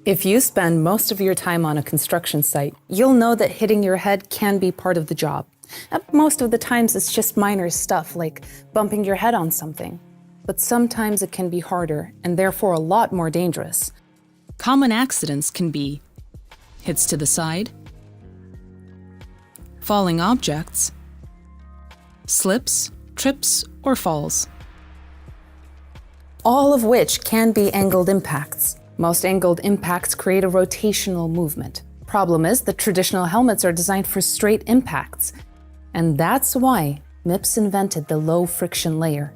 If you spend most of your time on a construction site, you'll know that hitting your head can be part of the job. Most of the times it's just minor stuff like bumping your head on something. But sometimes it can be harder and therefore a lot more dangerous. Common accidents can be hits to the side, falling objects, slips, trips, or falls. All of which can be angled impacts. Most angled impacts create a rotational movement. Problem is that traditional helmets are designed for straight impacts. And that's why MIPS invented the low friction layer.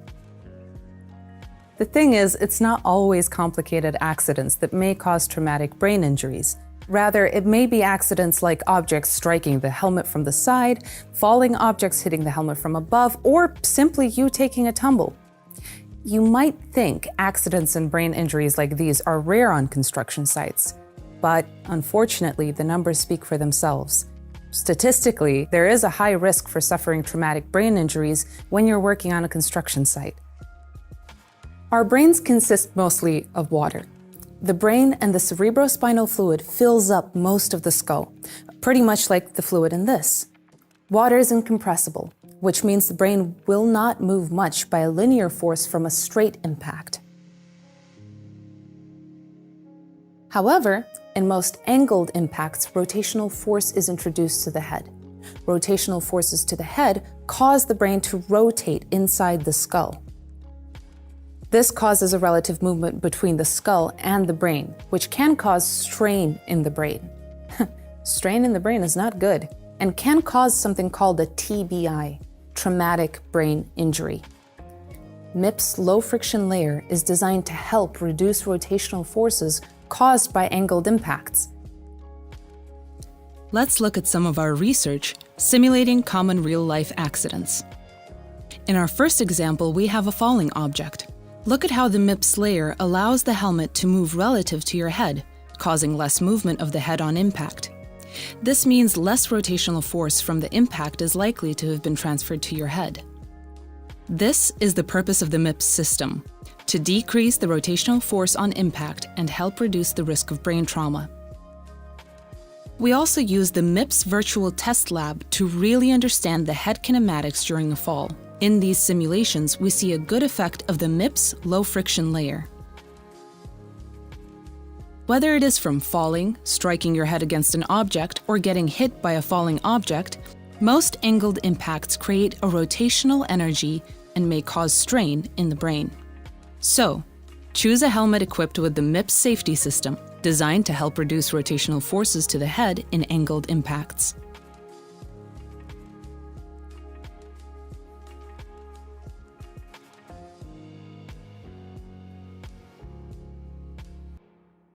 The thing is, it's not always complicated accidents that may cause traumatic brain injuries. Rather, it may be accidents like objects striking the helmet from the side, falling objects hitting the helmet from above, or simply you taking a tumble. You might think accidents and brain injuries like these are rare on construction sites, but unfortunately, the numbers speak for themselves. Statistically, there is a high risk for suffering traumatic brain injuries when you're working on a construction site. Our brains consist mostly of water. The brain and the cerebrospinal fluid fills up most of the skull, pretty much like the fluid in this. Water is incompressible, which means the brain will not move much by a linear force from a straight impact. However, in most angled impacts, rotational force is introduced to the head. Rotational forces to the head cause the brain to rotate inside the skull. This causes a relative movement between the skull and the brain, which can cause strain in the brain. Strain in the brain is not good and can cause something called a TBI, traumatic brain injury. MIPS low friction layer is designed to help reduce rotational forces caused by angled impacts. Let's look at some of our research simulating common real-life accidents. In our first example, we have a falling object. Look at how the MIPS layer allows the helmet to move relative to your head, causing less movement of the head on impact. This means less rotational force from the impact is likely to have been transferred to your head. This is the purpose of the MIPS system, to decrease the rotational force on impact and help reduce the risk of brain trauma. We also use the MIPS virtual test lab to really understand the head kinematics during a fall. In these simulations, we see a good effect of the MIPS low friction layer. Whether it is from falling, striking your head against an object, or getting hit by a falling object, most angled impacts create a rotational energy and may cause strain in the brain. So, choose a helmet equipped with the MIPS safety system, designed to help reduce rotational forces to the head in angled impacts.